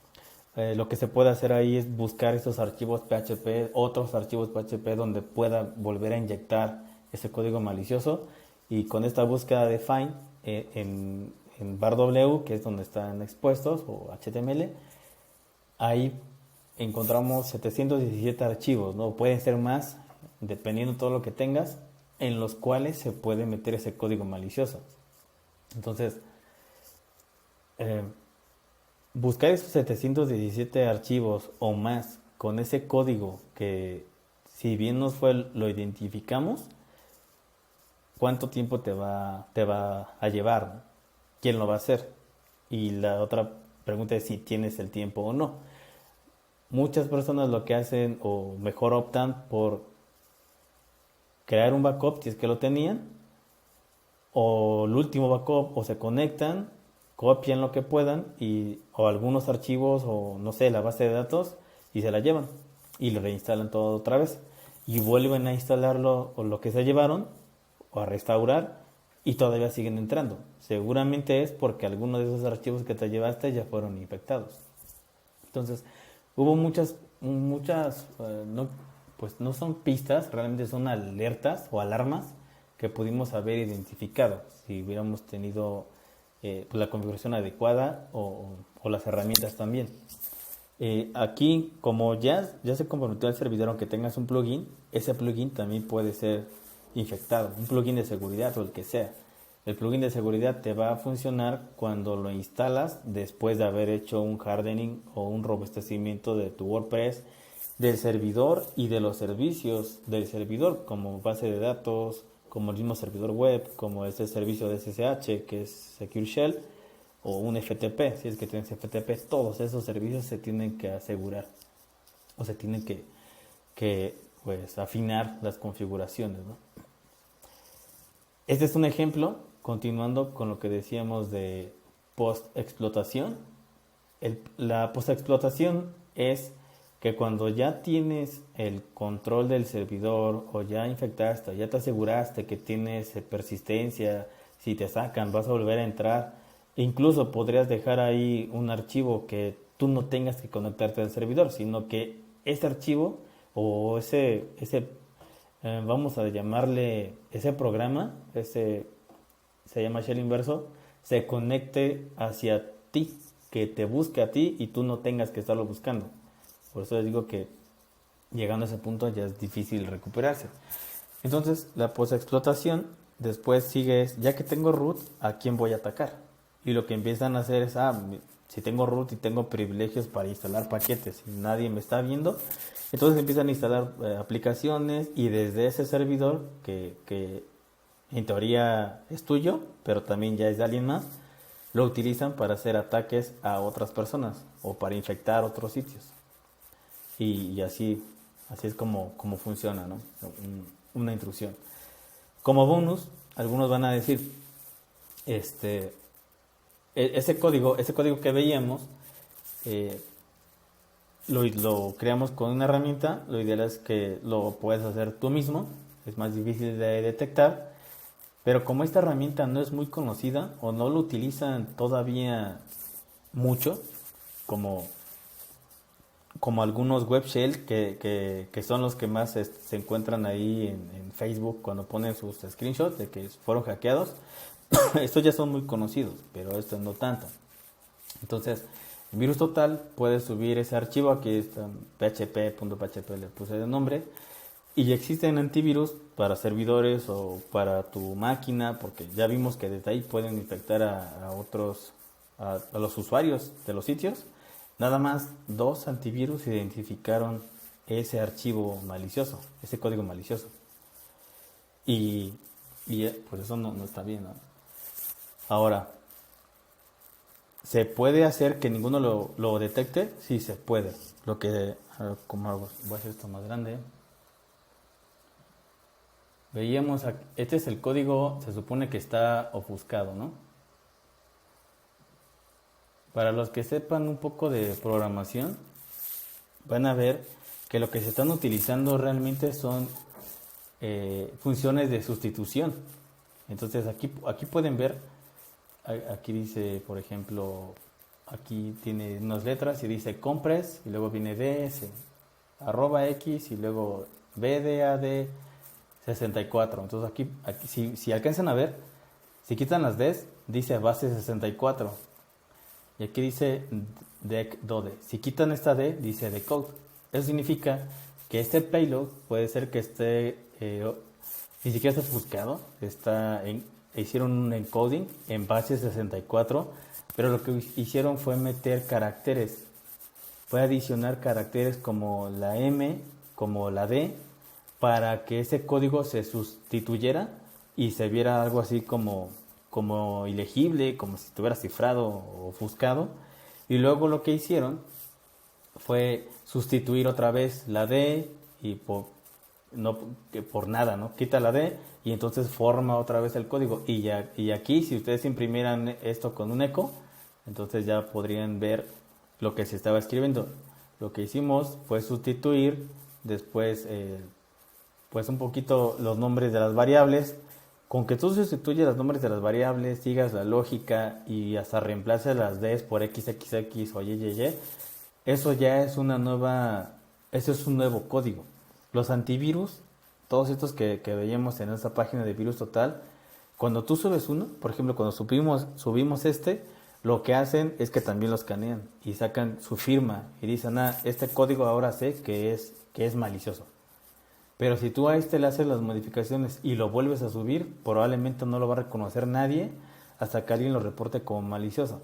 Lo que se puede hacer ahí es buscar esos archivos PHP, otros archivos PHP donde pueda volver a inyectar ese código malicioso, y con esta búsqueda de find en bar W, que es donde están expuestos, o HTML, ahí encontramos 717 archivos, ¿no? Pueden ser más, dependiendo de todo lo que tengas, en los cuales se puede meter ese código malicioso. Entonces, eh, buscar esos 717 archivos o más con ese código que, si bien nos fue, lo identificamos, ¿cuánto tiempo te va a llevar? ¿Quién lo va a hacer? Y la otra pregunta es si tienes el tiempo o no. Muchas personas lo que hacen o mejor optan por crear un backup si es que lo tenían, o el último backup, o se conectan, copian lo que puedan y o algunos archivos o no sé, la base de datos y se la llevan y lo reinstalan todo otra vez y vuelven a instalarlo o lo que se llevaron o a restaurar y todavía siguen entrando. Seguramente es porque algunos de esos archivos que te llevaste ya fueron infectados. Entonces, hubo muchas, no, pues no son pistas, realmente son alertas o alarmas que pudimos haber identificado si hubiéramos tenido pues la configuración adecuada o las herramientas también. Aquí, como ya se comprometió al servidor, aunque tengas un plugin, ese plugin también puede ser infectado, un plugin de seguridad o el que sea. El plugin de seguridad te va a funcionar cuando lo instalas después de haber hecho un hardening o un robustecimiento de tu WordPress, del servidor y de los servicios del servidor, como base de datos, como el mismo servidor web, como este servicio de SSH que es Secure Shell, o un FTP, si es que tienes FTP, todos esos servicios se tienen que asegurar o se tienen que pues afinar las configuraciones, ¿no? Este es un ejemplo, continuando con lo que decíamos de post-explotación. La post-explotación es que cuando ya tienes el control del servidor o ya infectaste, ya te aseguraste que tienes persistencia, si te sacan vas a volver a entrar, incluso podrías dejar ahí un archivo que tú no tengas que conectarte al servidor, sino que ese archivo o vamos a llamarle ese programa, se llama Shell Inverso, se conecte hacia ti, que te busque a ti y tú no tengas que estarlo buscando. Por eso les digo que llegando a ese punto ya es difícil recuperarse. Entonces, la postexplotación después sigue, ya que tengo root, ¿a quién voy a atacar? Y lo que empiezan a hacer es, si tengo root y tengo privilegios para instalar paquetes y nadie me está viendo, entonces empiezan a instalar aplicaciones y desde ese servidor, que en teoría es tuyo, pero también ya es de alguien más, lo utilizan para hacer ataques a otras personas o para infectar otros sitios. Y así es como funciona, ¿no? Una intrusión. Como bonus, algunos van a decir, ese código que veíamos, lo creamos con una herramienta. Lo ideal es que lo puedas hacer tú mismo, es más difícil de detectar, pero como esta herramienta no es muy conocida o no lo utilizan todavía mucho, como algunos web shell que son los que más se encuentran ahí en Facebook cuando ponen sus screenshots de que fueron hackeados. Estos ya son muy conocidos, pero estos no tanto. Entonces, en Virus Total puedes subir ese archivo, aquí está php.php, le puse de nombre, y existen antivirus para servidores o para tu máquina, porque ya vimos que desde ahí pueden infectar a otros, a los usuarios de los sitios. Nada más 2 antivirus identificaron ese archivo malicioso, ese código malicioso. Y pues eso no está bien, ¿no? Ahora, ¿se puede hacer que ninguno lo detecte? Sí, se puede. Lo que, ¿cómo hago? Voy a hacer esto más grande. Veíamos, este es el código, se supone que está ofuscado, ¿no? Para los que sepan un poco de programación, van a ver que lo que se están utilizando realmente son funciones de sustitución. Entonces aquí pueden ver, aquí dice, por ejemplo, aquí tiene unas letras y dice compress y luego viene ds, @x y luego bdad 64. Entonces aquí si alcanzan a ver, si quitan las ds, dice base 64. Y aquí dice decdode. Si quitan esta D, dice decode. Eso significa que este payload puede ser que esté ni siquiera está ofuscado, está hicieron un encoding en base 64, pero lo que hicieron fue meter caracteres, fue adicionar caracteres como la M, como la D, para que ese código se sustituyera y se viera algo así como ilegible, como si estuviera cifrado o ofuscado. Y luego lo que hicieron fue sustituir otra vez la D y por nada, ¿no? Quita la D y entonces forma otra vez el código. Y aquí, si ustedes imprimieran esto con un eco, entonces ya podrían ver lo que se estaba escribiendo. Lo que hicimos fue sustituir después, pues un poquito los nombres de las variables. Con que tú sustituyes los nombres de las variables, sigas la lógica y hasta reemplaces las Ds por XXX o YYY, eso ya es eso es un nuevo código. Los antivirus, todos estos que veíamos en esta página de Virus Total, cuando tú subes uno, por ejemplo, cuando subimos lo que hacen es que también lo escanean y sacan su firma y dicen, este código ahora sé que es malicioso. Pero si tú a le haces las modificaciones y lo vuelves a subir, probablemente no lo va a reconocer nadie hasta que alguien lo reporte como malicioso.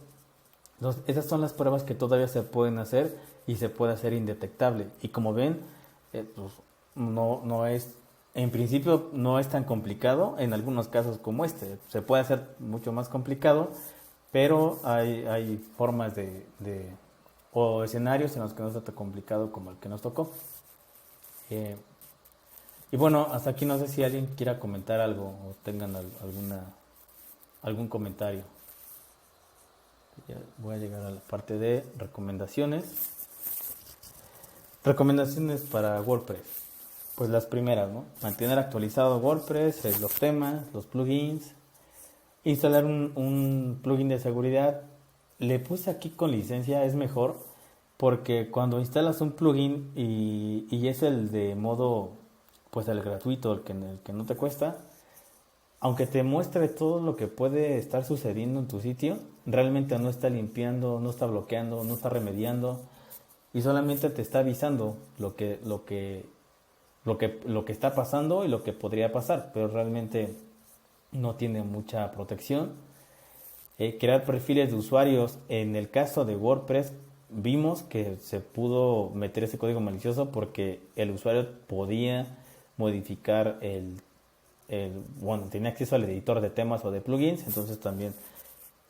Entonces, esas son las pruebas que todavía se pueden hacer y se puede hacer indetectable. Y como ven, pues no es, en principio no es tan complicado en algunos casos como este. Se puede hacer mucho más complicado, pero hay formas o escenarios en los que no está tan complicado como el que nos tocó. Y bueno, hasta aquí no sé si alguien quiera comentar algo o tengan algún comentario. Ya voy a llegar a la parte de recomendaciones. Recomendaciones para WordPress. Pues las primeras, ¿no? Mantener actualizado WordPress, los temas, los plugins. Instalar un plugin de seguridad. Le puse aquí con licencia, es mejor, porque cuando instalas un plugin y es el de modo, pues el gratuito, el que no te cuesta, aunque te muestre todo lo que puede estar sucediendo en tu sitio, realmente no está limpiando, no está bloqueando, no está remediando y solamente te está avisando lo que está pasando y lo que podría pasar, pero realmente no tiene mucha protección. Crear perfiles de usuarios. En el caso de WordPress vimos que se pudo meter ese código malicioso porque el usuario podía modificar bueno, tenía acceso al editor de temas o de plugins, entonces también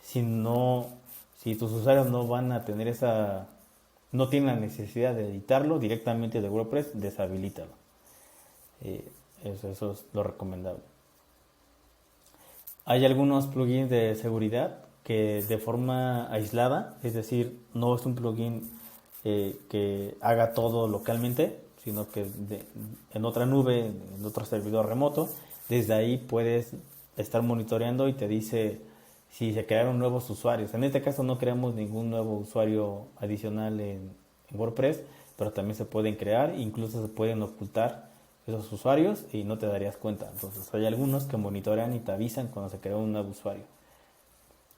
si tus usuarios no van a tener no tienen la necesidad de editarlo directamente de WordPress, deshabilítalo. Eso es lo recomendable. Hay algunos plugins de seguridad que de forma aislada, es decir, no es un plugin que haga todo localmente, sino que en otra nube, en otro servidor remoto, desde ahí puedes estar monitoreando y te dice si se crearon nuevos usuarios. En este caso no creamos ningún nuevo usuario adicional en WordPress, pero también se pueden crear, incluso se pueden ocultar esos usuarios y no te darías cuenta. Entonces hay algunos que monitorean y te avisan cuando se creó un nuevo usuario.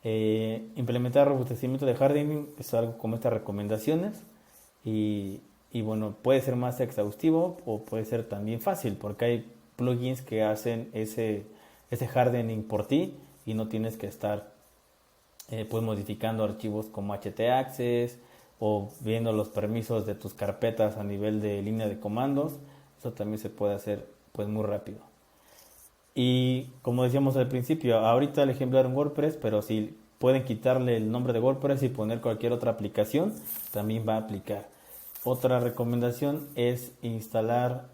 Implementar robustecimiento de hardening es algo como estas recomendaciones y bueno, puede ser más exhaustivo o puede ser también fácil porque hay plugins que hacen ese hardening por ti y no tienes que estar pues modificando archivos como htaccess o viendo los permisos de tus carpetas a nivel de línea de comandos. Eso también se puede hacer pues muy rápido. Y como decíamos al principio, ahorita el ejemplo era en WordPress, pero si pueden quitarle el nombre de WordPress y poner cualquier otra aplicación, también va a aplicar. Otra recomendación es instalar,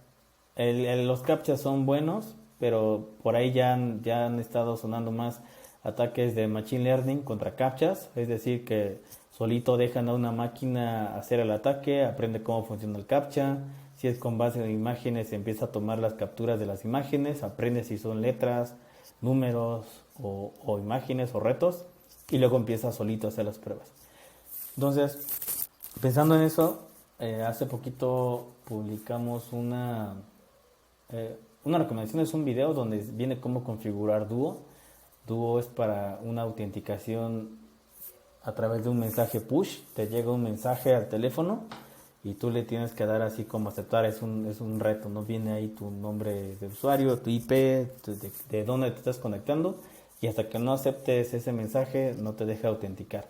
los captchas son buenos, pero por ahí ya han estado sonando más ataques de Machine Learning contra captchas, es decir que solito dejan a una máquina hacer el ataque, aprende cómo funciona el captcha. Si es con base en imágenes, empieza a tomar las capturas de las imágenes, aprende si son letras, números o imágenes o retos y luego empieza solito a hacer las pruebas. Entonces, pensando en eso, hace poquito publicamos una recomendación, es un video donde viene cómo configurar Duo. Duo es para una autenticación a través de un mensaje push, te llega un mensaje al teléfono y tú le tienes que dar así como aceptar, es un reto, no viene ahí tu nombre de usuario, tu IP, de dónde te estás conectando y hasta que no aceptes ese mensaje no te deja autenticar.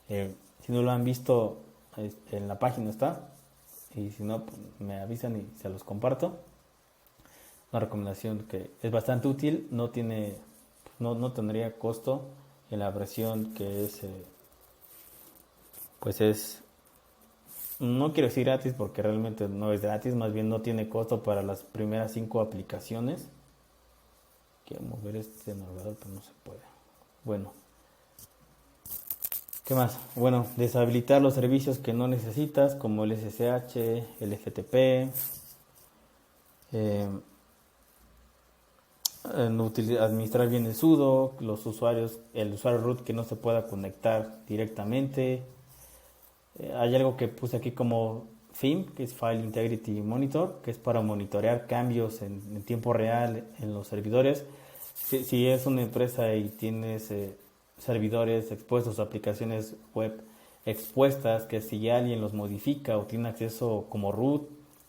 Si no lo han visto, en la página está, y si no, pues me avisan y se los comparto. Una recomendación que es bastante útil, no tendría costo en la versión que es, pues es, no quiero decir gratis porque realmente no es gratis, más bien no tiene costo para las primeras 5 aplicaciones. Quiero mover este navegador, pero no se puede. Bueno, ¿qué más? Bueno, deshabilitar los servicios que no necesitas, como el SSH, el FTP, administrar bien el sudo, el usuario root que no se pueda conectar directamente. Hay algo que puse aquí como FIM, que es File Integrity Monitor, que es para monitorear cambios en tiempo real en los servidores. Si es una empresa y tienes servidores expuestos, aplicaciones web expuestas, que si alguien los modifica o tiene acceso como root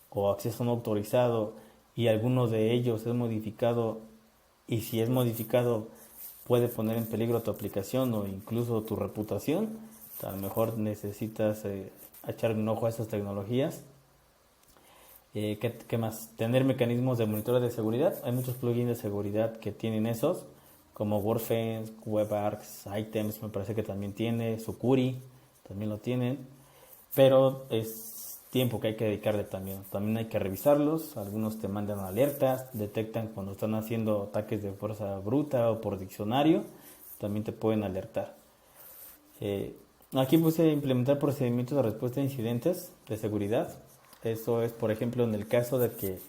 o acceso no autorizado y alguno de ellos es modificado, y si es modificado puede poner en peligro tu aplicación o incluso tu reputación, a lo mejor necesitas echar un ojo a esas tecnologías. ¿Qué más? Tener mecanismos de monitoreo de seguridad. Hay muchos plugins de seguridad que tienen esos, como WordFence, WebArcs, Items, me parece que también tiene, Sucuri, también lo tienen, pero es tiempo que hay que dedicarle también. También hay que revisarlos, algunos te mandan alertas, detectan cuando están haciendo ataques de fuerza bruta o por diccionario, también te pueden alertar. Aquí puse implementar procedimientos de respuesta a incidentes de seguridad. Eso es, por ejemplo, en el caso de que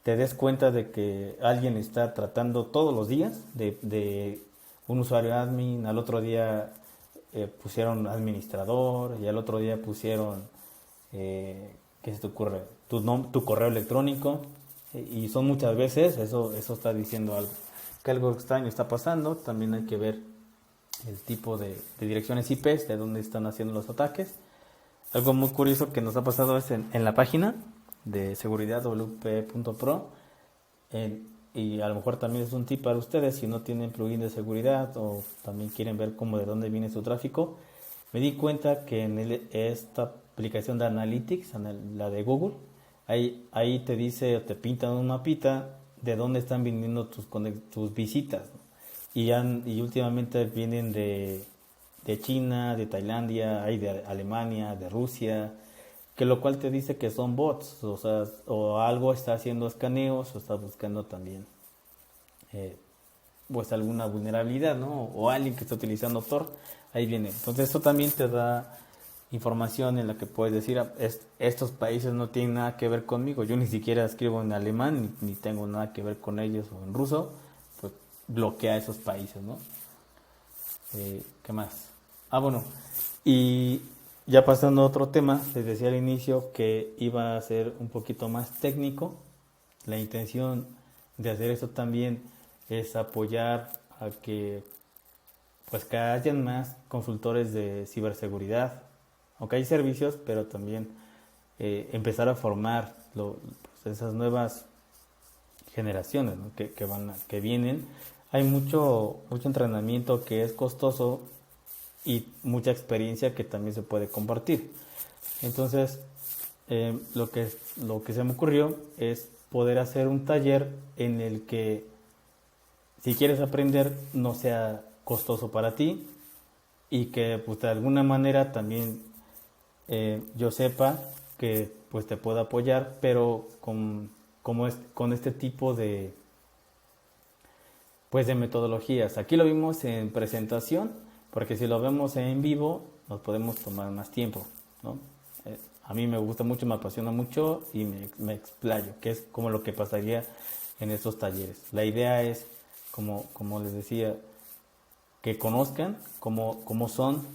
te des cuenta de que alguien está tratando todos los días de un usuario admin, al otro día pusieron administrador y al otro día pusieron, ¿qué se te ocurre? Tu correo electrónico, y son muchas veces, eso está diciendo algo, que algo extraño está pasando. También hay que ver el tipo de direcciones IP de donde están haciendo los ataques. Algo muy curioso que nos ha pasado es en la página de seguridad wp.pro, y a lo mejor también es un tip para ustedes si no tienen plugin de seguridad o también quieren ver cómo de dónde viene su tráfico. Me di cuenta que en esta aplicación de Analytics, la de Google, ahí te dice o te pintan un mapita de dónde están viniendo tus visitas, ¿no? Y últimamente vienen de China, de Tailandia, hay de Alemania, de Rusia, que lo cual te dice que son bots, o sea, o algo está haciendo escaneos o está buscando también pues alguna vulnerabilidad, ¿no? O alguien que está utilizando Tor, ahí viene. Entonces esto también te da información en la que puedes decir, estos países no tienen nada que ver conmigo, yo ni siquiera escribo en alemán, ni tengo nada que ver con ellos, o en ruso, pues bloquea esos países, ¿no? ¿Qué más? Bueno, y ya pasando a otro tema, les decía al inicio que iba a ser un poquito más técnico. La intención de hacer esto también es apoyar a que pues que hayan más consultores de ciberseguridad, aunque hay servicios, pero también empezar a formar pues esas nuevas generaciones, ¿no? que vienen. Hay mucho entrenamiento que es costoso y mucha experiencia que también se puede compartir. Entonces, lo que se me ocurrió es poder hacer un taller en el que, si quieres aprender, no sea costoso para ti y que pues de alguna manera también yo sepa que pues te pueda apoyar, pero con este tipo de pues de metodologías. Aquí lo vimos en presentación, porque si lo vemos en vivo nos podemos tomar más tiempo, ¿no? A mí me gusta mucho, me apasiona mucho y me explayo, que es como lo que pasaría en estos talleres. La idea es, como les decía, que conozcan cómo son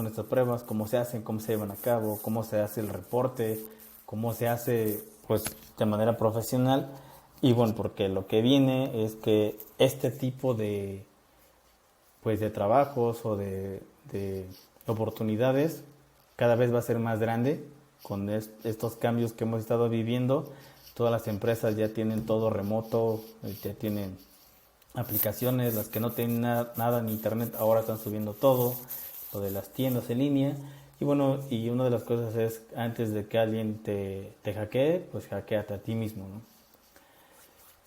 estas pruebas, cómo se hacen, cómo se llevan a cabo, cómo se hace el reporte, cómo se hace pues de manera profesional. Y bueno, porque lo que viene es que este tipo de pues de trabajos o de oportunidades cada vez va a ser más grande con estos cambios que hemos estado viviendo. Todas las empresas ya tienen todo remoto, ya tienen aplicaciones, las que no tienen nada en internet, ahora están subiendo todo, lo de las tiendas en línea. Y bueno, y una de las cosas es, antes de que alguien te hackee, pues hackeate a ti mismo, ¿no?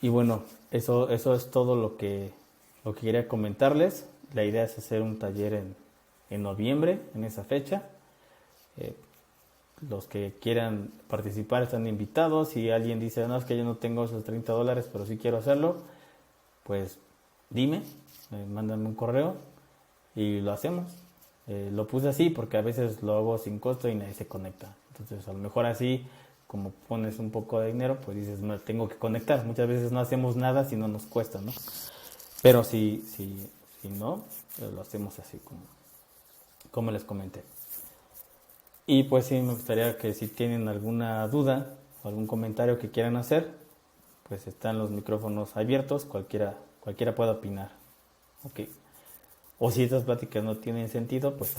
Y bueno, eso es todo lo que quería comentarles. La idea es hacer un taller en noviembre, en esa fecha. Eh, los que quieran participar están invitados. Si alguien dice, no, es que yo no tengo esos $30, pero sí quiero hacerlo, pues dime, mándame un correo y lo hacemos. Lo puse así porque a veces lo hago sin costo y nadie se conecta. Entonces, a lo mejor así, como pones un poco de dinero, pues dices, no, tengo que conectar. Muchas veces no hacemos nada si no nos cuesta, ¿no? Pero si no, lo hacemos así como les comenté. Y pues sí, me gustaría que si tienen alguna duda o algún comentario que quieran hacer, pues están los micrófonos abiertos, cualquiera puede opinar. Ok. O si estas pláticas no tienen sentido, pues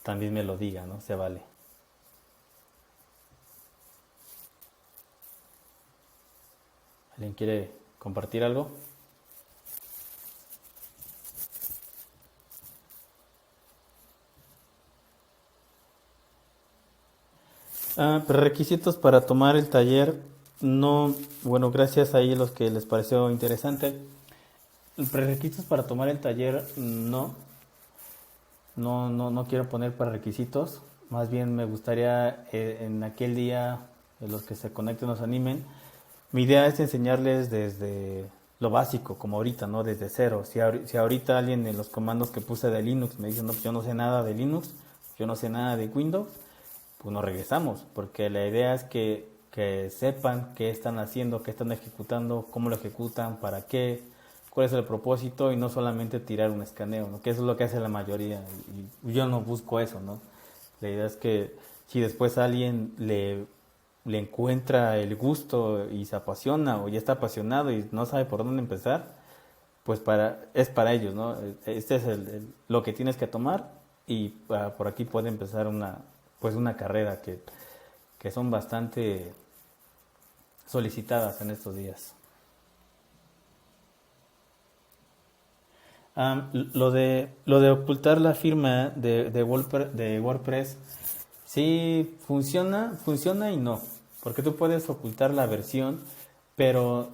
también me lo diga, ¿no? Se vale. ¿Alguien quiere compartir algo? Requisitos para tomar el taller. No, bueno, gracias ahí a los que les pareció interesante. Prerequisitos para tomar el taller, no quiero poner prerequisitos. Más bien me gustaría en aquel día, los que se conecten nos animen. Mi idea es enseñarles desde lo básico, como ahorita, ¿no? Desde cero. Si ahorita alguien en los comandos que puse de Linux me dice, no, pues yo no sé nada de Linux, yo no sé nada de Windows, pues nos regresamos, porque la idea es que sepan qué están haciendo, qué están ejecutando, cómo lo ejecutan, para qué, cuál es el propósito y no solamente tirar un escaneo, ¿no? Que eso es lo que hace la mayoría y yo no busco eso, ¿no? La idea es que si después alguien le encuentra el gusto y se apasiona o ya está apasionado y no sabe por dónde empezar, pues es para ellos, ¿no? Este es lo que tienes que tomar y por aquí puede empezar una carrera que son bastante solicitadas en estos días. Lo de ocultar la firma de WordPress, sí funciona y no, porque tú puedes ocultar la versión, pero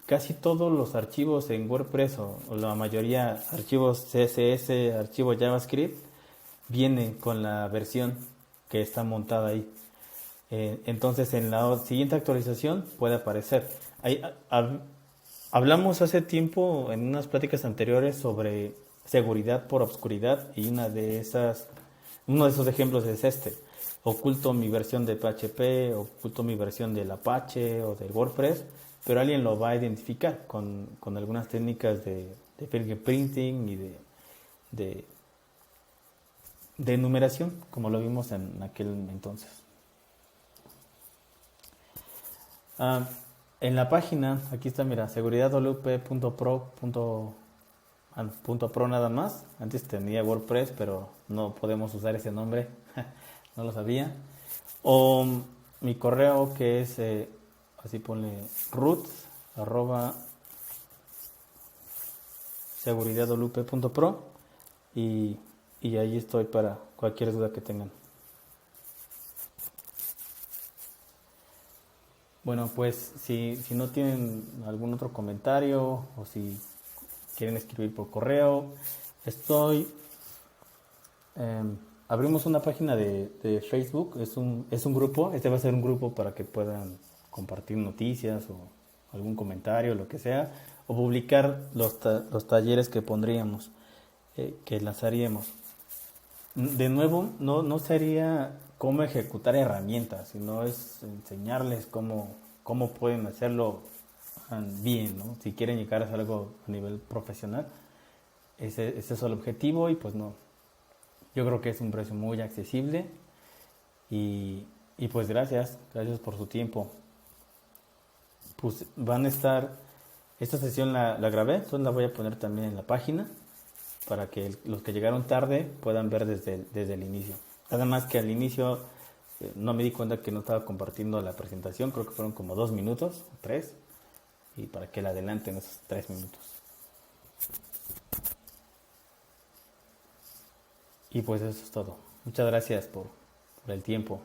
casi todos los archivos en WordPress o la mayoría archivos CSS, archivos JavaScript, vienen con la versión que está montada ahí. Entonces en la siguiente actualización puede aparecer. Ahí, hablamos hace tiempo en unas pláticas anteriores sobre seguridad por obscuridad y uno de esos ejemplos es este. Oculto mi versión de PHP, oculto mi versión del Apache o del WordPress, pero alguien lo va a identificar con algunas técnicas de fingerprinting y de, de numeración, como lo vimos en aquel entonces. Ah, en la página, aquí está, mira, seguridadwp.pro nada más. Antes tenía WordPress, pero no podemos usar ese nombre, no lo sabía. O mi correo que es, así ponle, root arroba seguridadwp.pro y ahí estoy para cualquier duda que tengan. Bueno, pues si no tienen algún otro comentario o si quieren escribir por correo, estoy... abrimos una página de Facebook, es un grupo, este va a ser un grupo para que puedan compartir noticias o algún comentario, lo que sea, o publicar los talleres que pondríamos, que lanzaríamos. De nuevo, no sería cómo ejecutar herramientas, sino es enseñarles cómo pueden hacerlo bien, ¿no? Si quieren llegar a hacer algo a nivel profesional, ese es el objetivo y pues no. Yo creo que es un precio muy accesible y pues gracias por su tiempo. Pues van a estar, esta sesión la grabé, entonces la voy a poner también en la página para que los que llegaron tarde puedan ver desde el inicio. Además que al inicio no me di cuenta que no estaba compartiendo la presentación, creo que fueron como 2 minutos, 3. y para que la adelanten esos 3 minutos. Y pues eso es todo. Muchas gracias por el tiempo.